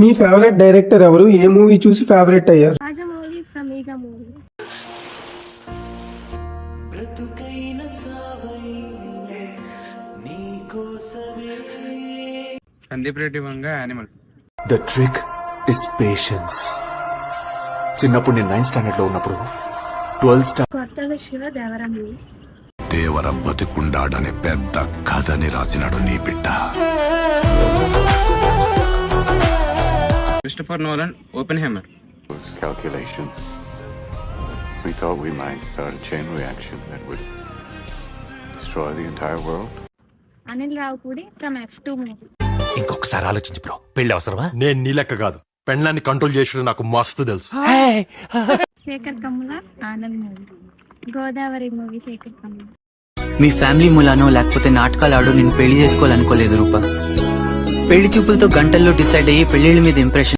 మీ favourite director ఎవరు? ఏ movie చూసి favourite అయ్యారు? రాజమౌళి ఫ్రమ్ ఈగ movie. Sandeep Reddy Vanga animal. The trick is patience. చిన్నప్పుడు నేను 9th స్టాండర్డ్ లో ఉన్నప్పుడు 12th స్టాండర్డ్ కొత్తగా శివ దేవర మూవీ. దేవర బతికుండాడనే పెద్ద కథని రాసినాడు నీ బిడ్డ. Christopher Nolan Oppenheimer. Calculations. We thought we might start a chain reaction that would destroy the entire world. Anil Ravipudi from F2 movie. ఇంకొకసారి ఆలోచించు బ్రో, పెళ్లి అవసరమా? నేను నీ లెక్క కాదు, పెళ్ళాన్ని కంట్రోల్ చేసిన నాకు మస్తు తెలుసు. శేఖర్ కమ్ముల ఆనంద్ మూవీ. గోదావరి మూవీ శేఖర్ కమ్ముల. మీ ఫ్యామిలీ మూలానో లేకపోతే నాటకాలు ఆడు నేను పెళ్లి చేసుకోవాలనుకోలేదు రూపా. పెళ్లి చూపులతో గంటల్లో డిసైడ్ అయ్యి పెళ్లిళ్ళ మీద ఇంప్రెషన్